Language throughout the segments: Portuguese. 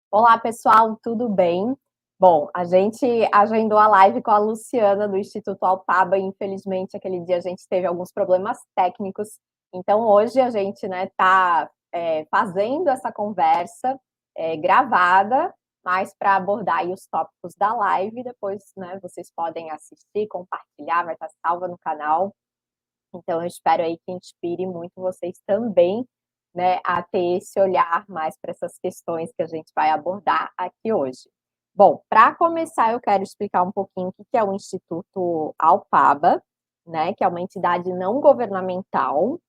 Olá, pessoal, tudo bem? Bom, a gente agendou a live com a Luciana do Instituto Alpaba e infelizmente aquele dia a gente teve alguns problemas técnicos. Então hoje a gente está fazendo essa conversa gravada, mas para abordar aí os tópicos da live, depois vocês podem assistir, compartilhar, vai estar salva no canal. Então, eu espero aí que inspire muito vocês também, né, a ter esse olhar mais para essas questões que a gente vai abordar aqui hoje. Bom, para começar, eu quero explicar um pouquinho o que é o Instituto Alpaba, né, que é uma entidade não governamental,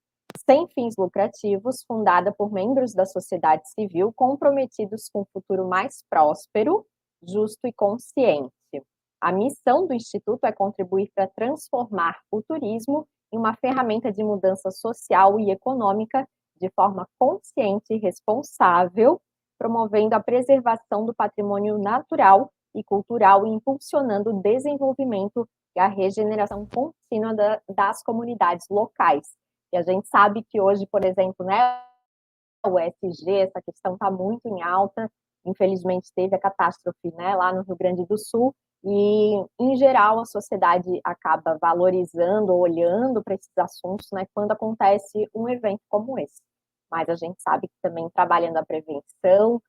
sem fins lucrativos, fundada por membros da sociedade civil comprometidos com um futuro mais próspero, justo e consciente. A missão do Instituto é contribuir para transformar o turismo em uma ferramenta de mudança social e econômica de forma consciente e responsável, promovendo a preservação do patrimônio natural e cultural e impulsionando o desenvolvimento e a regeneração contínua das comunidades locais. E a gente sabe que hoje, por exemplo, né, o ESG, essa questão está muito em alta, infelizmente teve a catástrofe, né, lá no Rio Grande do Sul, e, em geral, a sociedade acaba valorizando, olhando para esses assuntos, né, quando acontece um evento como esse. Mas a gente sabe que também trabalhando a prevenção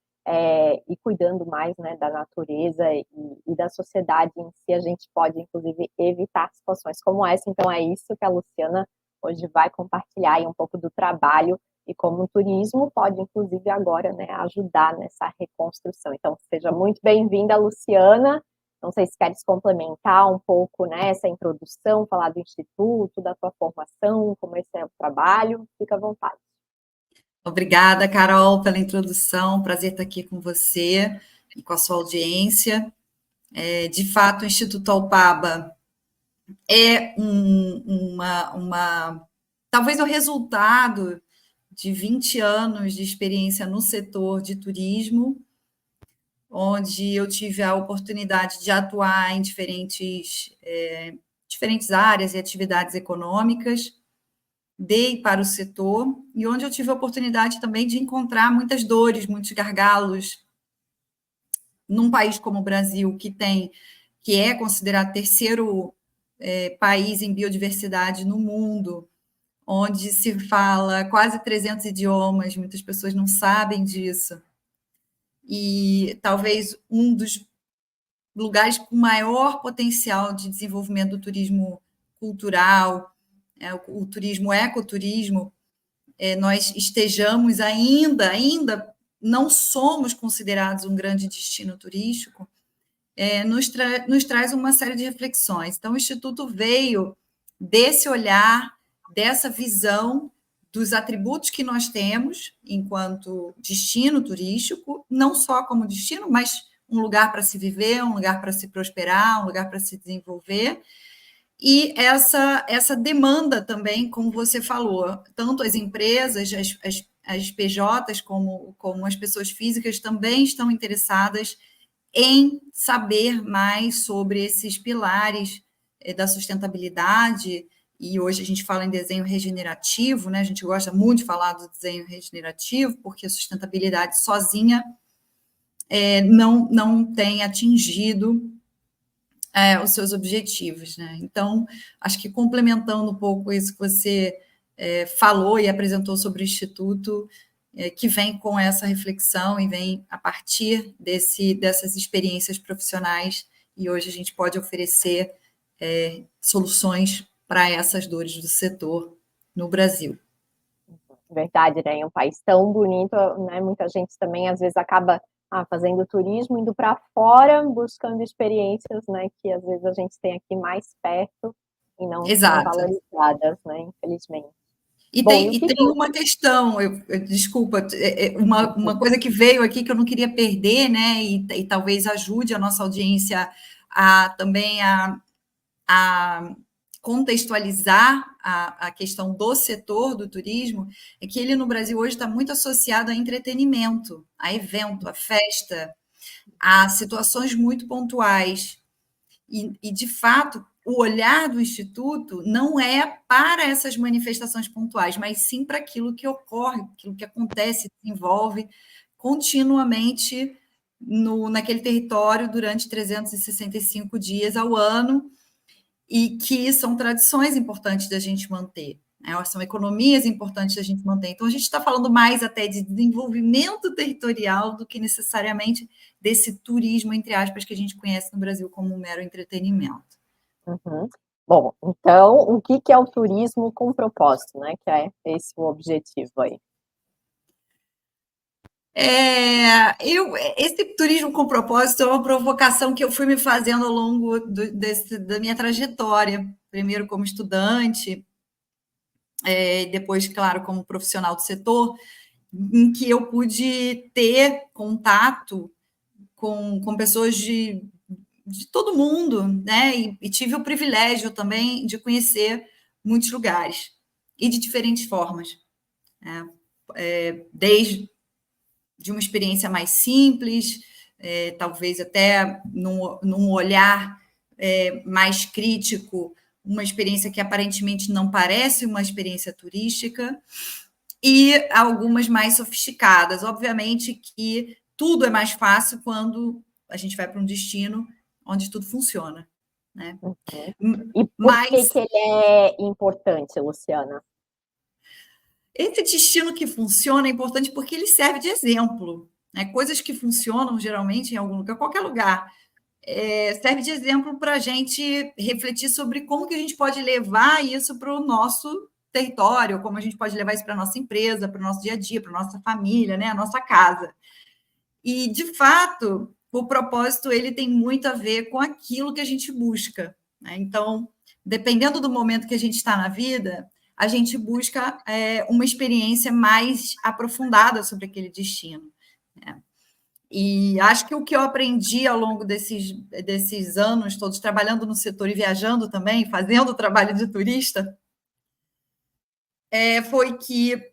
e cuidando mais, né, da natureza e da sociedade em si, a gente pode, inclusive, evitar situações como essa. Então, é isso que a Luciana hoje vai compartilhar aí um pouco do trabalho e como o turismo pode, inclusive, agora, né, ajudar nessa reconstrução. Então, seja muito bem-vinda, Luciana. Não sei se queres complementar um pouco, né, essa introdução, falar do Instituto, da tua formação, como esse é o trabalho. Fica à vontade. Obrigada, Carol, pela introdução. Prazer estar aqui com você e com a sua audiência. De fato, o Instituto Alpaba é talvez o resultado de 20 anos de experiência no setor de turismo, onde eu tive a oportunidade de atuar em diferentes áreas e atividades econômicas, dei para o setor, e onde eu tive a oportunidade também de encontrar muitas dores, muitos gargalos, num país como o Brasil, que é considerado terceiro país em biodiversidade no mundo, onde se fala quase 300 idiomas, muitas pessoas não sabem disso, e talvez um dos lugares com maior potencial de desenvolvimento do turismo cultural, o turismo ecoturismo, nós estejamos ainda não somos considerados um grande destino turístico, nos traz uma série de reflexões. Então, o Instituto veio desse olhar, dessa visão dos atributos que nós temos enquanto destino turístico, não só como destino, mas um lugar para se viver, um lugar para se prosperar, um lugar para se desenvolver, e essa demanda também, como você falou, tanto as empresas, as PJs, como as pessoas físicas também estão interessadas em saber mais sobre esses pilares da sustentabilidade, e hoje a gente fala em desenho regenerativo, né? A gente gosta muito de falar do desenho regenerativo, porque a sustentabilidade sozinha não tem atingido os seus objetivos, né? Então, acho que complementando um pouco isso que você falou e apresentou sobre o Instituto, que vem com essa reflexão e vem a partir dessas experiências profissionais, e hoje a gente pode oferecer soluções para essas dores do setor no Brasil. Verdade, né? Em um país tão bonito, né? Muita gente também às vezes acaba fazendo turismo, indo para fora, buscando experiências, né? Que às vezes a gente tem aqui mais perto e não são Exato. valorizadas, né? Infelizmente. E Bom, e tem, o e que tem uma questão, desculpa, uma coisa que veio aqui que eu não queria perder, né? E talvez ajude a nossa audiência também a contextualizar a questão do setor do turismo, é que ele no Brasil hoje está muito associado a entretenimento, a evento, a festa, a situações muito pontuais. E, de fato, o olhar do Instituto não é para essas manifestações pontuais, mas sim para aquilo que ocorre, aquilo que acontece, desenvolve continuamente naquele território durante 365 dias ao ano, e que são tradições importantes da gente manter, né? São economias importantes da gente manter. Então, a gente está falando mais até de desenvolvimento territorial do que necessariamente desse turismo, entre aspas, que a gente conhece no Brasil como um mero entretenimento. Uhum. Bom, então, o que é o turismo com propósito, né? Que é esse o objetivo aí. Esse turismo com propósito é uma provocação que eu fui me fazendo ao longo da minha trajetória, primeiro como estudante, depois, claro, como profissional do setor, em que eu pude ter contato com pessoas de todo mundo, né? E tive o privilégio também de conhecer muitos lugares e de diferentes formas, né? Desde de uma experiência mais simples, talvez até num olhar mais crítico, uma experiência que aparentemente não parece uma experiência turística, e algumas mais sofisticadas. Obviamente que tudo é mais fácil quando a gente vai para um destino onde tudo funciona, né? Uhum. E por que Mas ele é importante, Luciana? esse destino que funciona é importante porque ele serve de exemplo, né? Coisas que funcionam geralmente em algum lugar, qualquer lugar, serve de exemplo para a gente refletir sobre como que a gente pode levar isso para o nosso território, como a gente pode levar isso para a nossa empresa, para o nosso dia a dia, para a nossa família, né? A nossa casa. E, de fato, o propósito ele tem muito a ver com aquilo que a gente busca, né? Então, dependendo do momento que a gente está na vida, a gente busca uma experiência mais aprofundada sobre aquele destino, né? E acho que o que eu aprendi ao longo desses anos todos, trabalhando no setor e viajando também, fazendo o trabalho de turista, foi que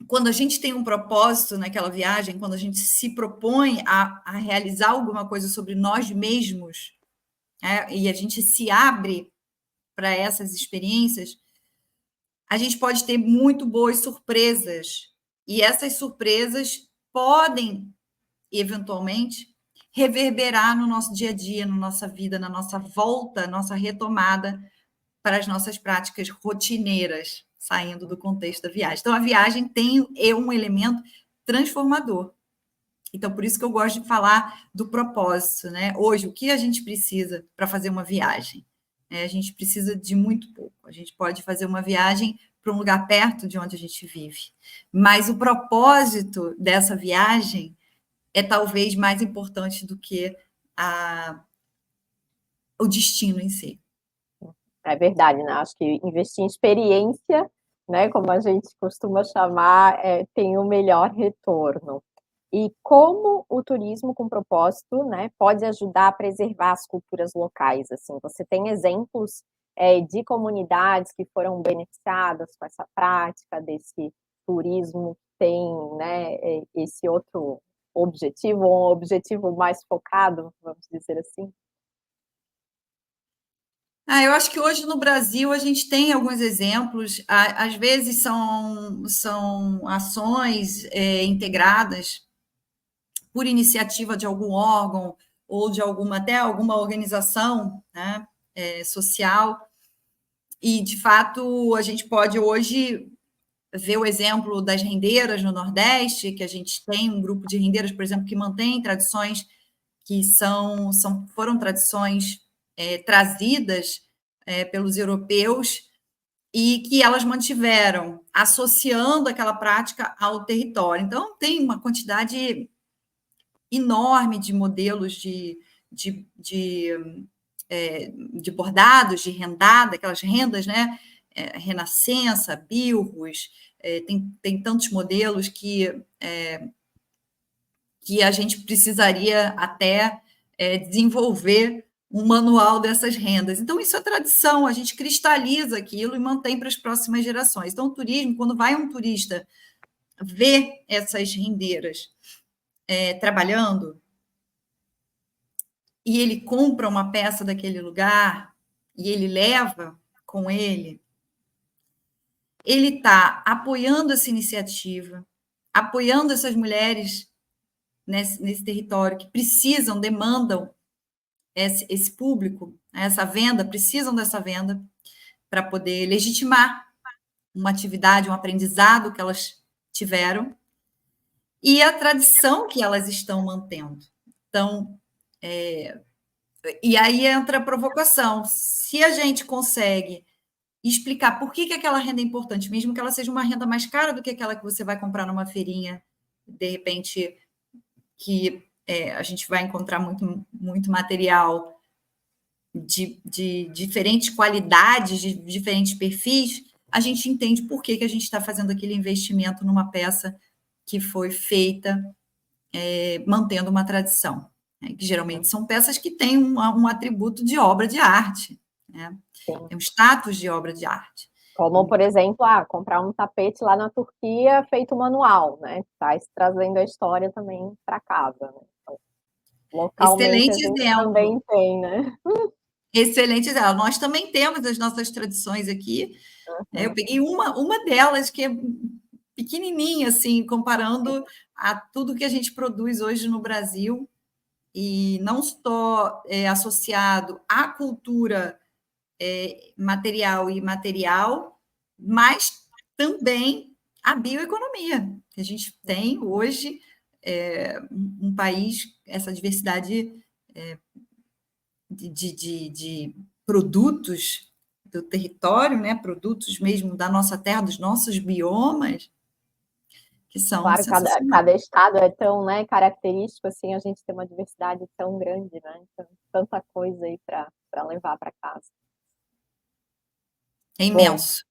quando a gente tem um propósito naquela viagem, quando a gente se propõe a realizar alguma coisa sobre nós mesmos, né, e a gente se abre para essas experiências, a gente pode ter muito boas surpresas. E essas surpresas podem, eventualmente, reverberar no nosso dia a dia, na nossa vida, na nossa volta, nossa retomada para as nossas práticas rotineiras, saindo do contexto da viagem. Então, a viagem tem um elemento transformador. Então, por isso que eu gosto de falar do propósito, né? Hoje, o que a gente precisa para fazer uma viagem? A gente precisa de muito pouco. A gente pode fazer uma viagem para um lugar perto de onde a gente vive. Mas o propósito dessa viagem é talvez mais importante do que o destino em si. É verdade, né? Acho que investir em experiência, né, como a gente costuma chamar, tem o melhor retorno. E como o turismo com propósito, né, pode ajudar a preservar as culturas locais, assim? Você tem exemplos, de comunidades que foram beneficiadas com essa prática desse turismo que tem, né, esse outro objetivo, ou um objetivo mais focado, vamos dizer assim? Eu acho que hoje no Brasil a gente tem alguns exemplos, às vezes são ações integradas por iniciativa de algum órgão ou de até alguma organização, né, social, e de fato a gente pode hoje ver o exemplo das rendeiras no Nordeste, que a gente tem um grupo de rendeiras, por exemplo, que mantém tradições que foram tradições trazidas pelos europeus e que elas mantiveram, associando aquela prática ao território. Então, tem uma quantidade enorme de modelos de bordados, de rendada, aquelas rendas, né? Renascença, Bilros, tem tantos modelos que a gente precisaria até desenvolver um manual dessas rendas. Então, isso é tradição, a gente cristaliza aquilo e mantém para as próximas gerações. Então, o turismo, quando vai um turista ver essas rendeiras trabalhando, e ele compra uma peça daquele lugar, e ele leva com ele está apoiando essa iniciativa, apoiando essas mulheres nesse território que precisam, demandam esse público, essa venda, precisam dessa venda para poder legitimar uma atividade, um aprendizado que elas tiveram e a tradição que elas estão mantendo. Então, e aí entra a provocação. Se a gente consegue explicar por que aquela renda é importante, mesmo que ela seja uma renda mais cara do que aquela que você vai comprar numa feirinha, de repente, que a gente vai encontrar muito material de diferentes qualidades, de diferentes perfis, a gente entende por que a gente está fazendo aquele investimento numa peça que foi feita mantendo uma tradição, né? Que geralmente são peças que têm um atributo de obra de arte, né? Tem um status de obra de arte. Como, por exemplo, comprar um tapete lá na Turquia feito manual, né? Está trazendo a história também para casa, né? Então, localmente Excelente a gente exemplo. também tem, né? Excelente exemplo. Nós também temos as nossas tradições aqui. Eu peguei uma delas que é pequenininha, assim, comparando a tudo que a gente produz hoje no Brasil, e não só associado à cultura material e imaterial, mas também à bioeconomia. A gente tem hoje um país, essa diversidade de produtos do território, né? Produtos mesmo da nossa terra, dos nossos biomas, que são Claro, sensacionais. cada estado é tão, né, característico, assim, a gente tem uma diversidade tão grande, né? Então, tanta coisa aí para levar para casa. É Bom, imenso.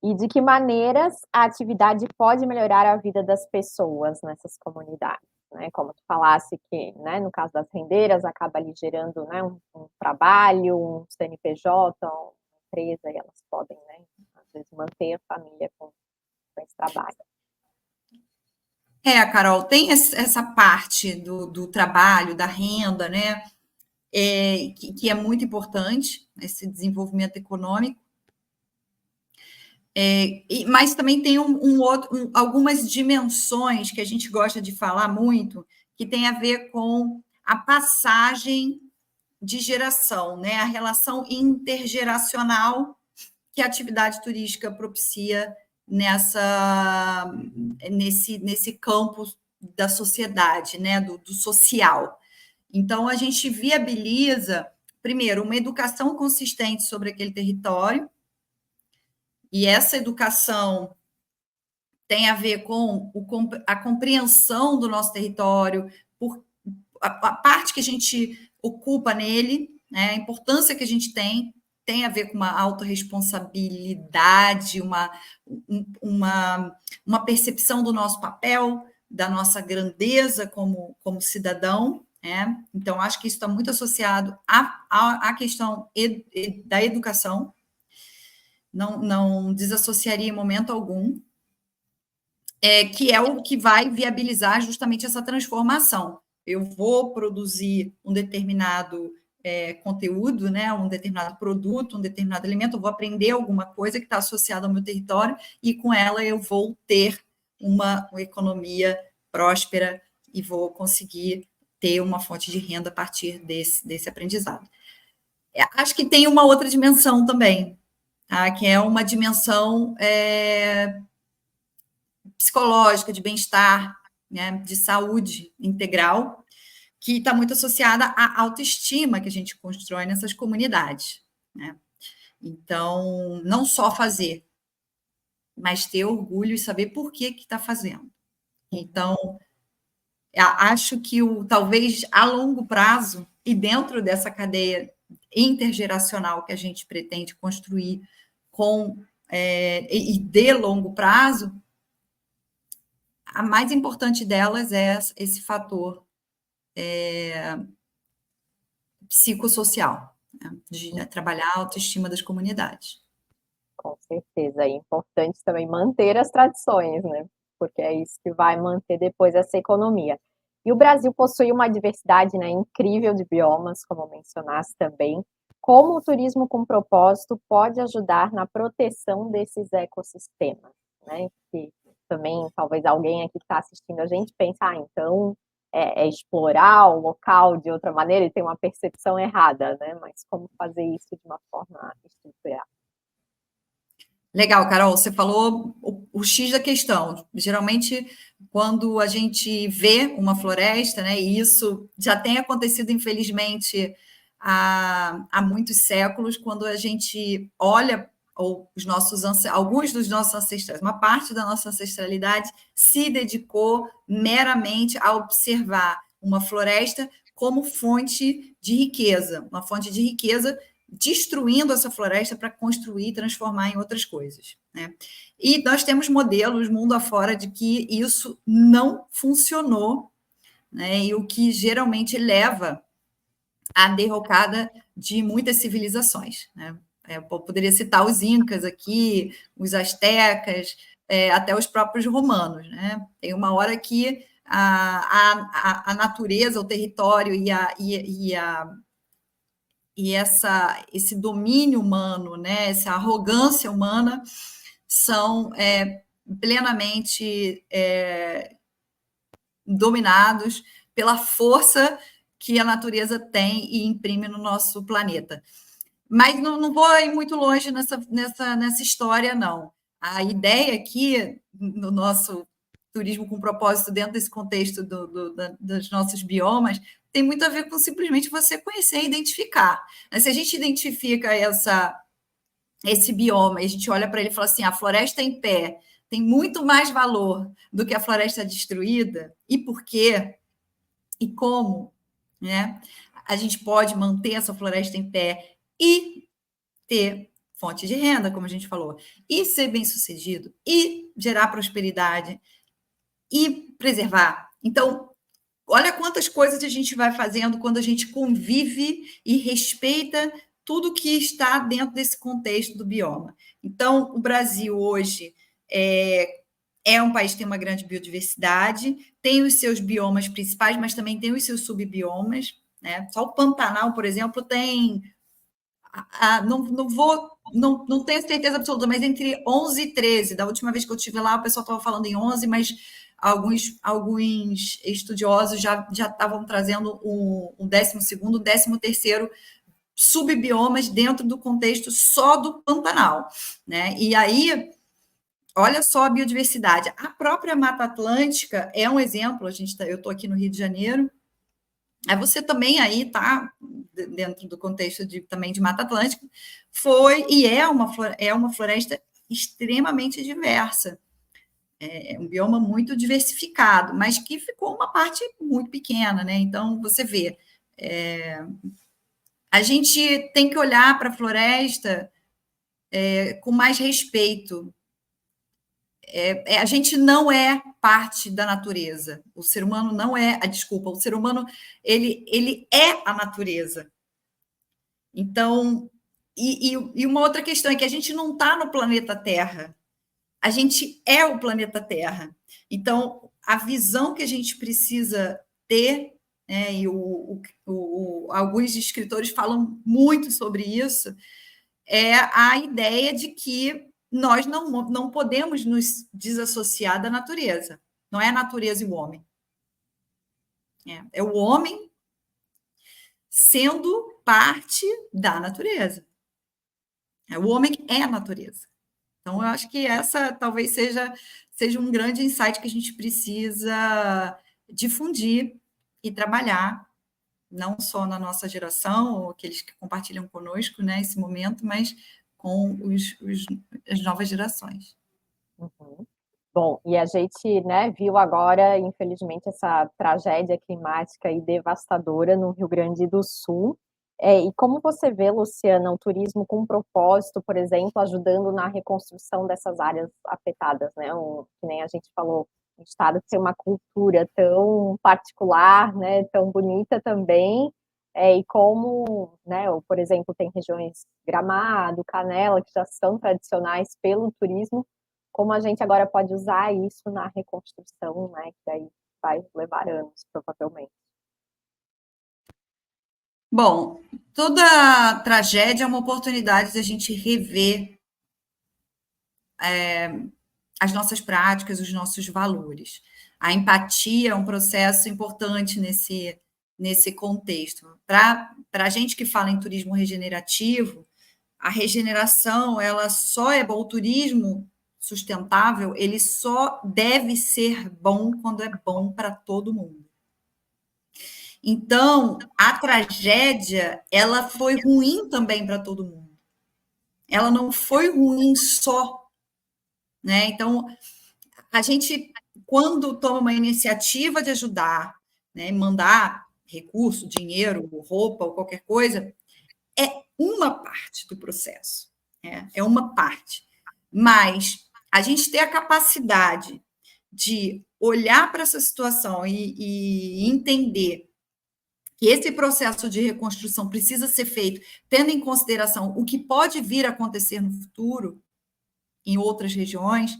e de que maneiras a atividade pode melhorar a vida das pessoas nessas comunidades, né? Como tu falasse que, né, no caso das rendeiras, acaba ali gerando, né, um trabalho, um CNPJ, uma empresa, e elas podem, né, às vezes manter a família com esse trabalho. Carol, tem essa parte do trabalho, da renda, né? Que é muito importante, esse desenvolvimento econômico. Mas também tem algumas dimensões que a gente gosta de falar muito, que tem a ver com a passagem de geração, né? A relação intergeracional que a atividade turística propicia nesse campo da sociedade, né? Do social. Então, a gente viabiliza, primeiro, uma educação consistente sobre aquele território, e essa educação tem a ver com a compreensão do nosso território, por a parte que a gente ocupa nele, né, a importância que a gente tem a ver com uma autorresponsabilidade, uma percepção do nosso papel, da nossa grandeza como cidadão, né? Então, acho que isso está muito associado à questão da educação, não desassociaria em momento algum, que é o que vai viabilizar justamente essa transformação. Eu vou produzir um determinado conteúdo, né, um determinado produto, um determinado alimento, eu vou aprender alguma coisa que está associada ao meu território e com ela eu vou ter uma economia próspera e vou conseguir ter uma fonte de renda a partir desse aprendizado. Acho que tem uma outra dimensão também, tá? Que é uma dimensão psicológica, de bem-estar, né, de saúde integral, que está muito associada à autoestima que a gente constrói nessas comunidades, né? Então, não só fazer, mas ter orgulho e saber por que está fazendo. Então, acho que talvez a longo prazo, e dentro dessa cadeia intergeracional que a gente pretende construir e de longo prazo, a mais importante delas é esse fator psicossocial, né, de trabalhar a autoestima das comunidades. Com certeza, é importante também manter as tradições, né? Porque é isso que vai manter depois essa economia. E o Brasil possui uma diversidade, né, incrível de biomas, como mencionaste também. Como o turismo com propósito pode ajudar na proteção desses ecossistemas, né? Que também, talvez alguém aqui que está assistindo a gente pense, então explorar o local de outra maneira e ter uma percepção errada, né? Mas como fazer isso de uma forma estruturada? Legal, Carol, você falou o X da questão. Geralmente, quando a gente vê uma floresta, né, e isso já tem acontecido, infelizmente, há muitos séculos, quando a gente olha ou alguns dos nossos ancestrais, uma parte da nossa ancestralidade se dedicou meramente a observar uma floresta como fonte de riqueza, uma fonte de riqueza destruindo essa floresta para construir e transformar em outras coisas, né? E nós temos modelos mundo afora de que isso não funcionou, né? E o que geralmente leva à derrocada de muitas civilizações, né? Eu poderia citar os incas aqui, os astecas, até os próprios romanos, né? Tem uma hora que a natureza, o território e esse domínio humano, né, essa arrogância humana, são plenamente dominados pela força que a natureza tem e imprime no nosso planeta. Mas não vou ir muito longe nessa história, não. A ideia aqui, no nosso turismo com propósito, dentro desse contexto dos nossos biomas, tem muito a ver com simplesmente você conhecer e identificar. Se a gente identifica esse bioma e a gente olha para ele e fala assim, a floresta em pé tem muito mais valor do que a floresta destruída, e por quê? E como, né? A gente pode manter essa floresta em pé e ter fonte de renda, como a gente falou, e ser bem-sucedido, e gerar prosperidade, e preservar. Então, olha quantas coisas a gente vai fazendo quando a gente convive e respeita tudo que está dentro desse contexto do bioma. Então, o Brasil hoje é um país que tem uma grande biodiversidade, tem os seus biomas principais, mas também tem os seus subbiomas, né? Só o Pantanal, por exemplo, tem não tenho certeza absoluta, mas entre 11 e 13. Da última vez que eu estive lá, o pessoal estava falando em 11, mas alguns estudiosos já estavam trazendo um 12º, 13º subbiomas dentro do contexto só do Pantanal, né? E aí, olha só a biodiversidade. A própria Mata Atlântica é um exemplo. Eu estou aqui no Rio de Janeiro. Você também aí está dentro do contexto também de Mata Atlântica, é uma floresta extremamente diversa, é um bioma muito diversificado, mas que ficou uma parte muito pequena, né? Então, você vê, a gente tem que olhar para a floresta com mais respeito. A gente não é parte da natureza. O ser humano não é, desculpa, o ser humano ele é a natureza. Então, e uma outra questão é que a gente não está no planeta Terra, a gente é o planeta Terra. Então, a visão que a gente precisa ter, né, e alguns escritores falam muito sobre isso, é a ideia de que nós não podemos nos desassociar da natureza. Não é a natureza e o homem. É o homem sendo parte da natureza. O homem é a natureza. Então, eu acho que essa talvez seja um grande insight que a gente precisa difundir e trabalhar, não só na nossa geração, ou aqueles que compartilham conosco, né, esse momento, mas com as novas gerações. Uhum. Bom, e a gente, né, viu agora, infelizmente, essa tragédia climática e devastadora no Rio Grande do Sul. E como você vê, Luciana, o turismo com propósito, por exemplo, ajudando na reconstrução dessas áreas afetadas, né? Que nem a gente falou, o estado tem uma cultura tão particular, né, tão bonita também, e como, né, por exemplo, tem regiões Gramado, Canela, que já são tradicionais pelo turismo, como a gente agora pode usar isso na reconstrução, né, que aí vai levar anos, provavelmente. Bom, toda tragédia é uma oportunidade de a gente rever as nossas práticas, os nossos valores. A empatia é um processo importante nesse contexto. Para a gente que fala em turismo regenerativo, a regeneração, ela só é bom, o turismo sustentável, ele só deve ser bom quando é bom para todo mundo. Então, a tragédia, ela foi ruim também para todo mundo. Ela não foi ruim só, né? Então, a gente, quando toma uma iniciativa de ajudar, né, mandar recurso, dinheiro, roupa ou qualquer coisa, é uma parte do processo, né? É uma parte. Mas a gente ter a capacidade de olhar para essa situação e entender que esse processo de reconstrução precisa ser feito tendo em consideração o que pode vir a acontecer no futuro em outras regiões,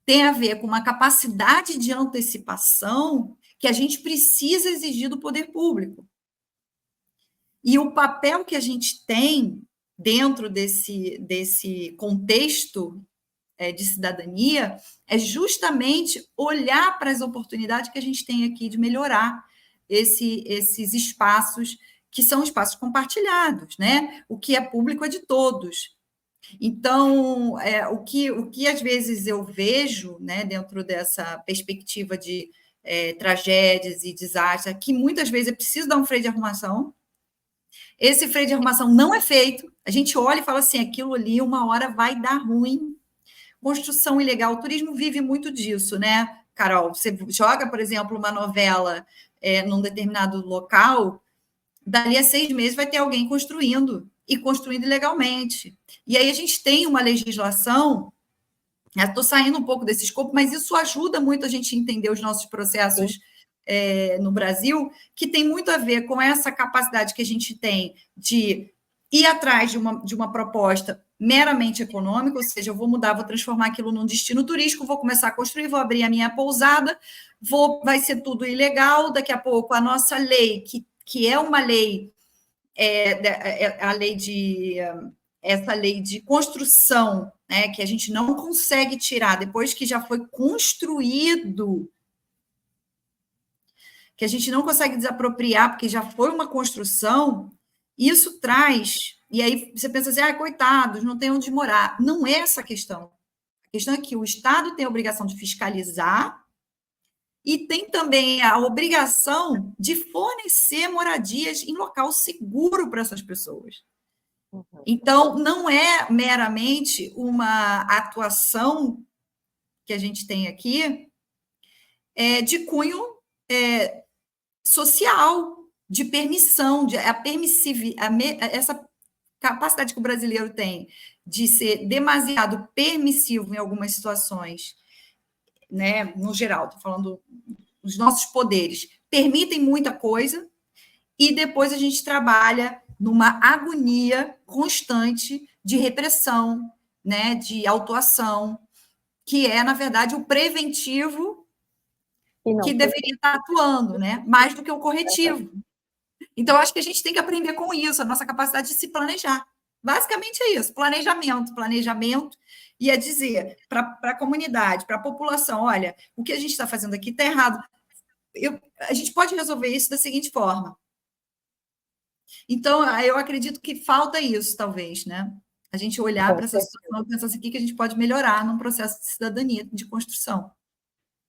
tem a ver com uma capacidade de antecipação que a gente precisa exigir do poder público. E o papel que a gente tem dentro desse contexto de cidadania é justamente olhar para as oportunidades que a gente tem aqui de melhorar esses espaços que são espaços compartilhados, né? O que é público é de todos. Então, o que às vezes eu vejo, né, dentro dessa perspectiva de tragédias e desastres, que muitas vezes é preciso dar um freio de arrumação. Esse freio de arrumação não é feito. A gente olha e fala assim, aquilo ali uma hora vai dar ruim. Construção ilegal, o turismo vive muito disso, né, Carol? Você joga, por exemplo, uma novela num determinado local, dali a 6 meses vai ter alguém construindo, e construindo ilegalmente. E aí a gente tem uma legislação, estou saindo um pouco desse escopo, mas isso ajuda muito a gente a entender os nossos processos no Brasil, que tem muito a ver com essa capacidade que a gente tem de ir atrás de uma proposta meramente econômica, ou seja, eu vou mudar, vou transformar aquilo num destino turístico, vou começar a construir, vou abrir a minha pousada, vai ser tudo ilegal, daqui a pouco a nossa lei, que é uma lei, a lei essa lei de construção, né, que a gente não consegue tirar depois que já foi construído, que a gente não consegue desapropriar porque já foi uma construção, isso traz, e aí você pensa assim, coitados, não tem onde morar. Não é essa a questão. A questão é que o Estado tem a obrigação de fiscalizar e tem também a obrigação de fornecer moradias em local seguro para essas pessoas. Então, não é meramente uma atuação que a gente tem aqui de cunho social, de permissão, essa capacidade que o brasileiro tem de ser demasiado permissivo em algumas situações, né? No geral, estou falando, os nossos poderes permitem muita coisa e depois a gente trabalha numa agonia constante de repressão, né? De autuação, que é, na verdade, o preventivo que deveria estar atuando, né? Mais do que o corretivo. Então, acho que a gente tem que aprender com isso, a nossa capacidade de se planejar. Basicamente é isso, planejamento, e é dizer para a comunidade, para a população, olha, o que a gente está fazendo aqui está errado. A gente pode resolver isso da seguinte forma. Então, eu acredito que falta isso, talvez, né? A gente olhar para essa situação e pensar assim, o que a gente pode melhorar num processo de cidadania, de construção.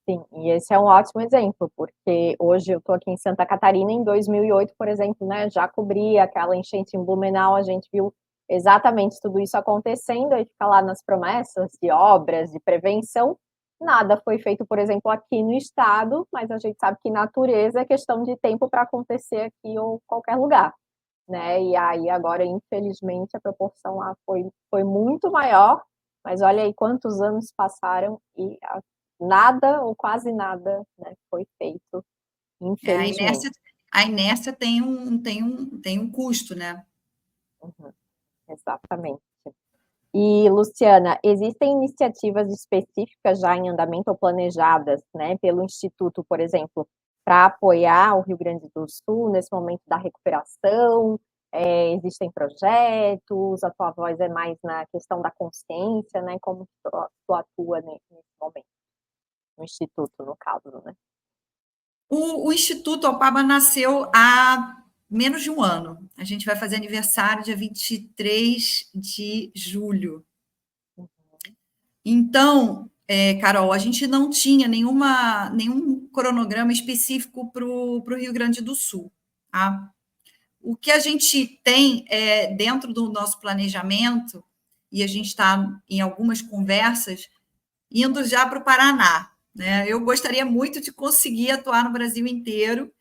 Sim, e esse é um ótimo exemplo, porque hoje eu estou aqui em Santa Catarina, em 2008, por exemplo, né, já cobri aquela enchente em Blumenau, a gente viu exatamente tudo isso acontecendo, aí fica lá nas promessas de obras, de prevenção, nada foi feito, por exemplo, aqui no estado, mas a gente sabe que natureza é questão de tempo para acontecer aqui ou qualquer lugar, né, e aí agora, infelizmente, a proporção lá foi muito maior, mas olha aí quantos anos passaram e nada ou quase nada, né, foi feito, infelizmente. A inércia tem um custo, né? Uhum, exatamente. E, Luciana, existem iniciativas específicas já em andamento ou planejadas, né, pelo Instituto, por exemplo, para apoiar o Rio Grande do Sul nesse momento da recuperação? Existem projetos? A tua voz é mais na questão da consciência, né? Como tu atua nesse momento? No instituto, no caso, né? O Instituto Alpaba nasceu há menos de um ano. A gente vai fazer aniversário dia 23 de julho. Então, Carol, a gente não tinha nenhum cronograma específico para o Rio Grande do Sul. Tá? O que a gente tem dentro do nosso planejamento, e a gente está em algumas conversas, indo já para o Paraná. Né? Eu gostaria muito de conseguir atuar no Brasil inteiro,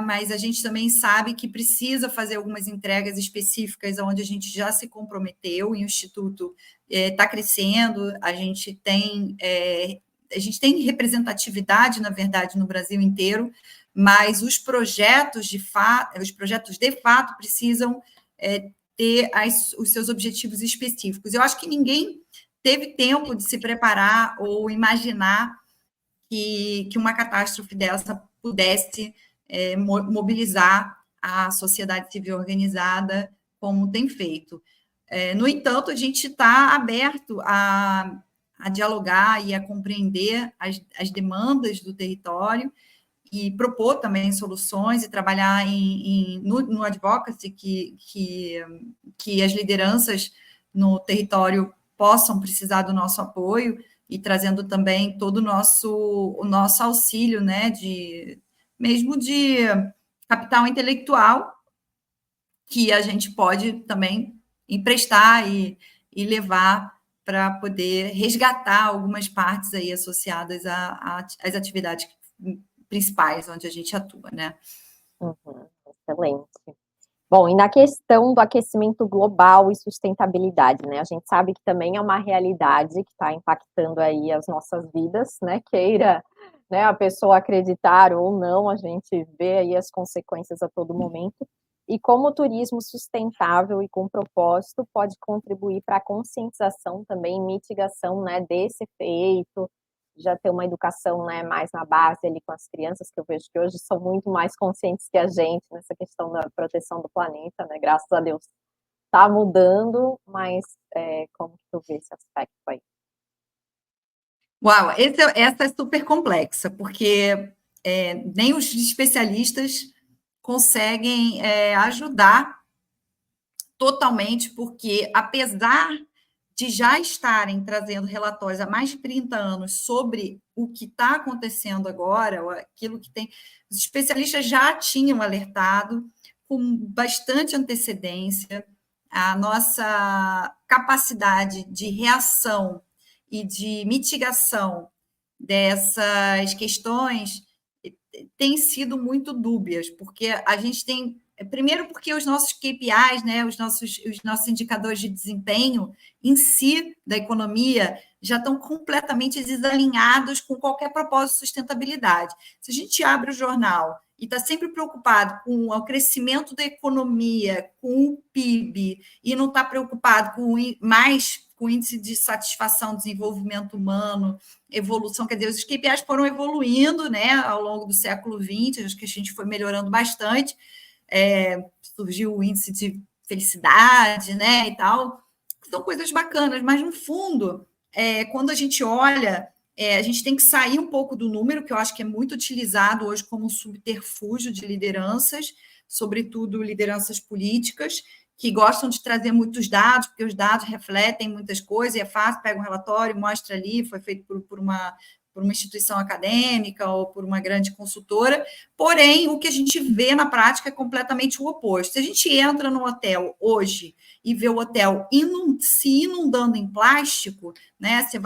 mas a gente também sabe que precisa fazer algumas entregas específicas onde a gente já se comprometeu, e o Instituto está crescendo, a gente tem representatividade, na verdade, no Brasil inteiro, mas os projetos de fato precisam ter os seus objetivos específicos. Eu acho que ninguém teve tempo de se preparar ou imaginar que uma catástrofe dessa pudesse mobilizar a sociedade civil organizada como tem feito. No entanto, a gente está aberto a dialogar e a compreender as demandas do território e propor também soluções e trabalhar no advocacy que as lideranças no território possam precisar do nosso apoio e trazendo também todo o nosso auxílio, né, mesmo de capital intelectual, que a gente pode também emprestar e levar para poder resgatar algumas partes aí associadas às atividades principais onde a gente atua, né? Uhum, excelente. Bom, e na questão do aquecimento global e sustentabilidade, né? A gente sabe que também é uma realidade que está impactando aí as nossas vidas, né? Queira, né, a pessoa acreditar ou não, a gente vê aí as consequências a todo momento. E como o turismo sustentável e com propósito pode contribuir para a conscientização também, mitigação, né, desse efeito, já ter uma educação, né, mais na base ali com as crianças, que eu vejo que hoje são muito mais conscientes que a gente nessa questão da proteção do planeta, né, graças a Deus está mudando, mas como que tu vê esse aspecto aí? Uau, essa é super complexa, porque nem os especialistas conseguem ajudar totalmente, porque apesar de já estarem trazendo relatórios há mais de 30 anos sobre o que está acontecendo agora, aquilo que tem. Os especialistas já tinham alertado com bastante antecedência a nossa capacidade de reação e de mitigação dessas questões têm sido muito dúbias, porque a gente tem. Primeiro, porque os nossos KPIs, né, os nossos indicadores de desempenho em si da economia já estão completamente desalinhados com qualquer propósito de sustentabilidade. Se a gente abre o jornal e está sempre preocupado com o crescimento da economia, com o PIB, e não está preocupado mais com o índice de satisfação, desenvolvimento humano, evolução, quer dizer, os KPIs foram evoluindo, né, ao longo do século XX, acho que a gente foi melhorando bastante, surgiu o índice de felicidade, né, e tal, são coisas bacanas, mas no fundo, quando a gente olha, a gente tem que sair um pouco do número, que eu acho que é muito utilizado hoje como um subterfúgio de lideranças, sobretudo lideranças políticas, que gostam de trazer muitos dados, porque os dados refletem muitas coisas, e é fácil, pega um relatório, mostra ali, foi feito por uma instituição acadêmica ou por uma grande consultora, porém, o que a gente vê na prática é completamente o oposto. Se a gente entra no hotel hoje e vê o hotel se inundando em plástico, né, você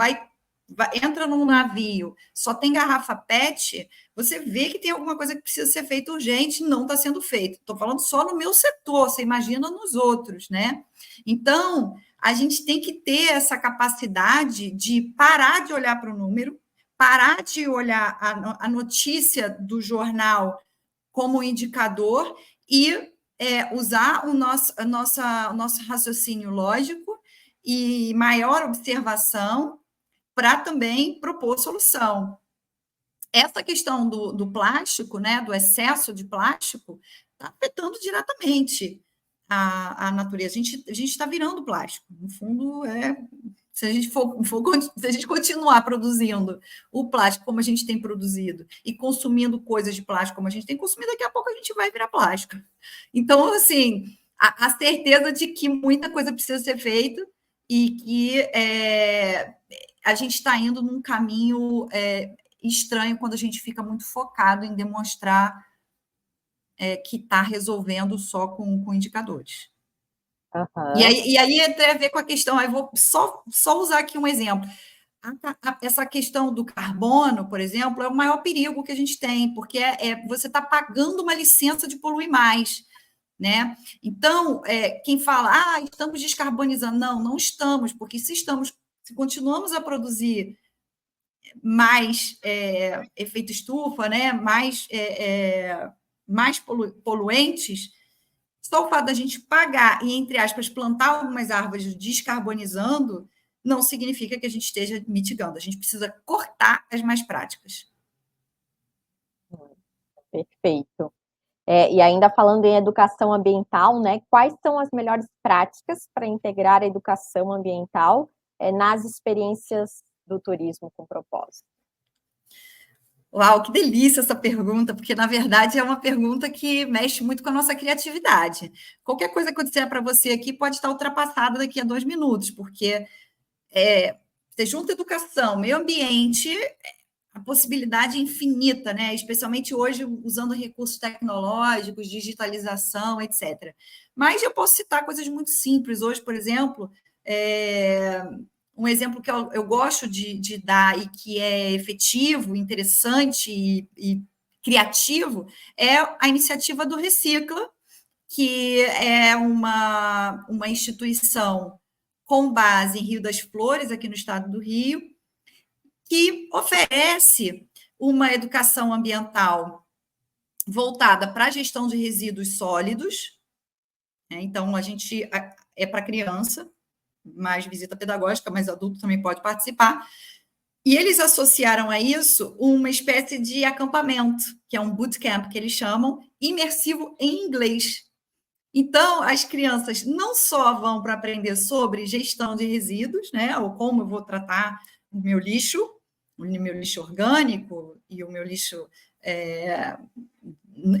entra num navio, só tem garrafa PET, você vê que tem alguma coisa que precisa ser feita urgente e não está sendo feito. Estou falando só no meu setor, você imagina nos outros, né? Então, a gente tem que ter essa capacidade de parar de olhar para o número, parar de olhar a notícia do jornal como indicador e usar o nosso raciocínio lógico e maior observação para também propor solução. Essa questão do plástico, né, do excesso de plástico, está afetando diretamente a natureza. A gente está virando plástico. No fundo, se a gente se a gente continuar produzindo o plástico como a gente tem produzido e consumindo coisas de plástico como a gente tem consumido, daqui a pouco a gente vai virar plástico. Então, assim, a certeza de que muita coisa precisa ser feita e que a gente está indo num caminho estranho quando a gente fica muito focado em demonstrar que está resolvendo só com indicadores. Uhum. E aí tem a ver com a questão, eu vou só usar aqui um exemplo. Essa questão do carbono, por exemplo, é o maior perigo que a gente tem, porque você está pagando uma licença de poluir mais. Né? Então, quem fala, estamos descarbonizando, não estamos, porque se continuamos a produzir mais efeito estufa, né? Mais poluentes, só o fato da gente pagar e, entre aspas, plantar algumas árvores descarbonizando, não significa que a gente esteja mitigando. A gente precisa cortar as mais práticas. Perfeito. E ainda falando em educação ambiental, né? Quais são as melhores práticas para integrar a educação ambiental nas experiências do turismo com propósito? Uau, que delícia essa pergunta, porque na verdade é uma pergunta que mexe muito com a nossa criatividade. Qualquer coisa que eu disser para você aqui pode estar ultrapassada daqui a 2 minutos, porque você junta educação, meio ambiente, a possibilidade infinita, né? Especialmente hoje usando recursos tecnológicos, digitalização, etc. Mas eu posso citar coisas muito simples. Hoje, por exemplo, um exemplo que eu gosto de dar e que é efetivo, interessante e criativo é a iniciativa do Recicla, que é uma instituição com base em Rio das Flores, aqui no estado do Rio, que oferece uma educação ambiental voltada para a gestão de resíduos sólidos. Então, a gente é para criança, mais visita pedagógica, mas adulto também pode participar. E eles associaram a isso uma espécie de acampamento, que é um bootcamp, que eles chamam, imersivo em inglês. Então, as crianças não só vão para aprender sobre gestão de resíduos, né, ou como eu vou tratar o meu lixo orgânico e o meu lixo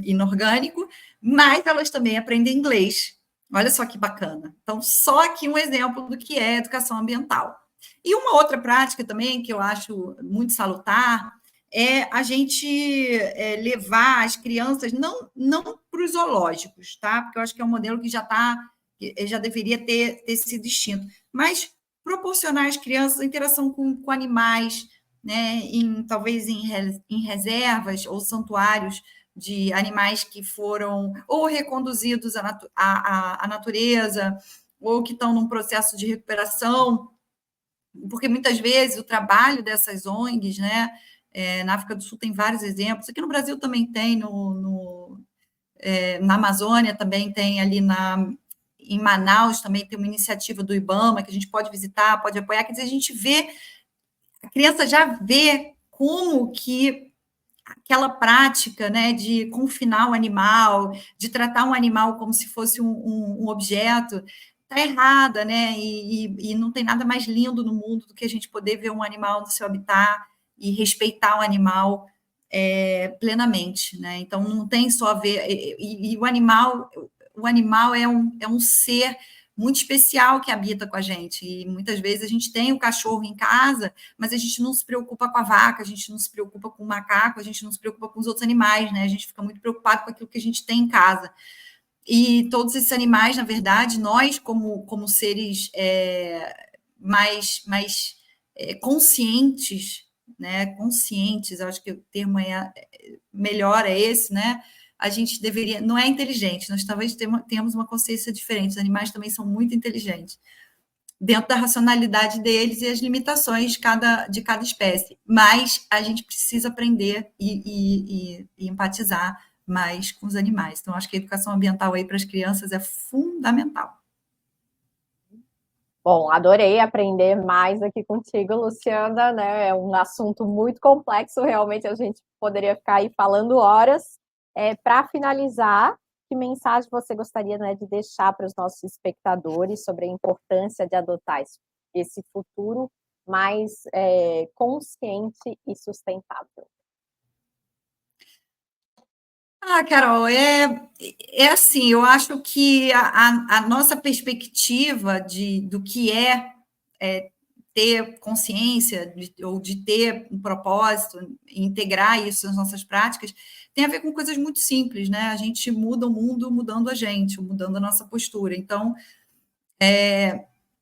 inorgânico, mas elas também aprendem inglês. Olha só que bacana. Então, só aqui um exemplo do que é educação ambiental. E uma outra prática também que eu acho muito salutar é a gente levar as crianças não para os zoológicos, tá? Porque eu acho que é um modelo que já deveria ter sido extinto, mas proporcionar às crianças a interação com animais, né? Talvez em reservas ou santuários de animais que foram ou reconduzidos à natureza, ou que estão num processo de recuperação, porque muitas vezes o trabalho dessas ONGs, né, na África do Sul tem vários exemplos, aqui no Brasil também tem, na Amazônia também tem, ali em Manaus também tem uma iniciativa do IBAMA, que a gente pode visitar, pode apoiar, quer dizer, a gente vê, a criança já vê como que aquela prática, né, de confinar o animal, de tratar um animal como se fosse um objeto, está errada, né? E não tem nada mais lindo no mundo do que a gente poder ver um animal no seu habitat e respeitar o animal plenamente, né? Então não tem só a ver. E o animal é um ser muito especial que habita com a gente. E muitas vezes a gente tem o cachorro em casa, mas a gente não se preocupa com a vaca, a gente não se preocupa com o macaco, a gente não se preocupa com os outros animais, né? A gente fica muito preocupado com aquilo que a gente tem em casa. E todos esses animais, na verdade, nós, como seres mais conscientes, né? Conscientes, acho que o termo melhor é esse, né? A gente deveria, não é inteligente, nós talvez tenhamos uma consciência diferente, os animais também são muito inteligentes, dentro da racionalidade deles e as limitações de cada espécie, mas a gente precisa aprender e empatizar mais com os animais. Então, acho que a educação ambiental aí para as crianças é fundamental. Bom, adorei aprender mais aqui contigo, Luciana, né? É um assunto muito complexo, realmente a gente poderia ficar aí falando horas. Para finalizar, que mensagem você gostaria, né, de deixar para os nossos espectadores sobre a importância de adotar esse futuro mais consciente e sustentável? Carol, é assim, eu acho que a nossa perspectiva do que é ter consciência ou de ter um propósito, integrar isso nas nossas práticas, tem a ver com coisas muito simples, né? A gente muda o mundo mudando a gente, mudando a nossa postura. Então,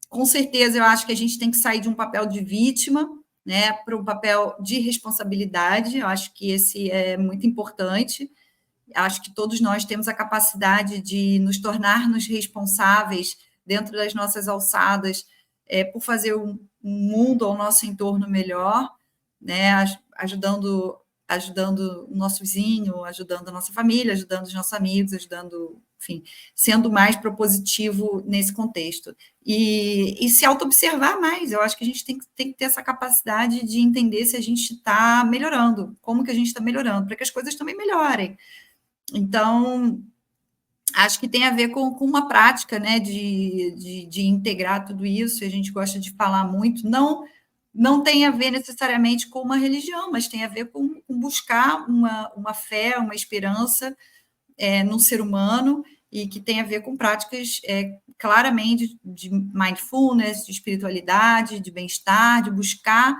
com certeza, eu acho que a gente tem que sair de um papel de vítima, né, para um papel de responsabilidade. Eu acho que esse é muito importante. Acho que todos nós temos a capacidade de nos tornarmos responsáveis dentro das nossas alçadas por fazer um mundo ao nosso entorno melhor, né? Ajudando o nosso vizinho, ajudando a nossa família, ajudando os nossos amigos, ajudando, enfim, sendo mais propositivo nesse contexto. E se auto-observar mais, eu acho que a gente tem que ter essa capacidade de entender se a gente está melhorando, como que a gente está melhorando, para que as coisas também melhorem. Então, acho que tem a ver com uma prática, né, de integrar tudo isso, e a gente gosta de falar muito, não tem a ver necessariamente com uma religião, mas tem a ver com buscar uma fé, uma esperança no ser humano, e que tem a ver com práticas claramente de mindfulness, de espiritualidade, de bem-estar, de buscar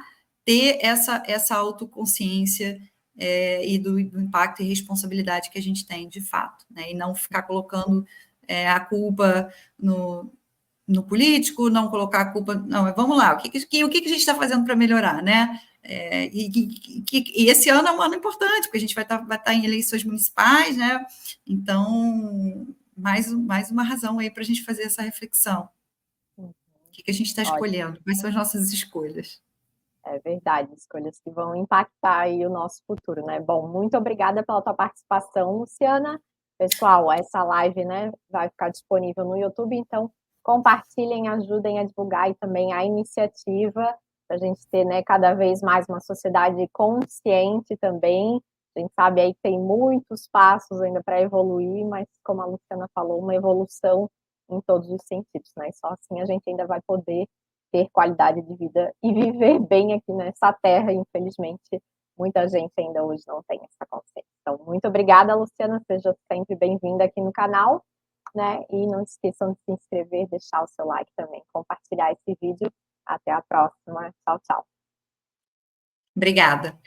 ter essa autoconsciência e do impacto e responsabilidade que a gente tem, de fato, né? E não ficar colocando a culpa no político, não colocar a culpa... Não, mas vamos lá, o que a gente está fazendo para melhorar, né? E esse ano é um ano importante, porque a gente vai estar em eleições municipais, né? Então, mais uma razão aí para a gente fazer essa reflexão. O que a gente está escolhendo? Quais são as nossas escolhas? É verdade, escolhas que vão impactar aí o nosso futuro, né? Bom, muito obrigada pela tua participação, Luciana. Pessoal, essa live, né, vai ficar disponível no YouTube, então compartilhem, ajudem a divulgar e também a iniciativa para a gente ter, né, cada vez mais uma sociedade consciente também. A gente sabe aí que tem muitos passos ainda para evoluir, mas como a Luciana falou, uma evolução em todos os sentidos, né? Só assim a gente ainda vai poder ter qualidade de vida e viver bem aqui nessa terra. Infelizmente, muita gente ainda hoje não tem essa consciência. Então, muito obrigada, Luciana. Seja sempre bem-vinda aqui no canal, né? E não esqueçam de se inscrever, deixar o seu like também, compartilhar esse vídeo. Até a próxima. Tchau, tchau. Obrigada.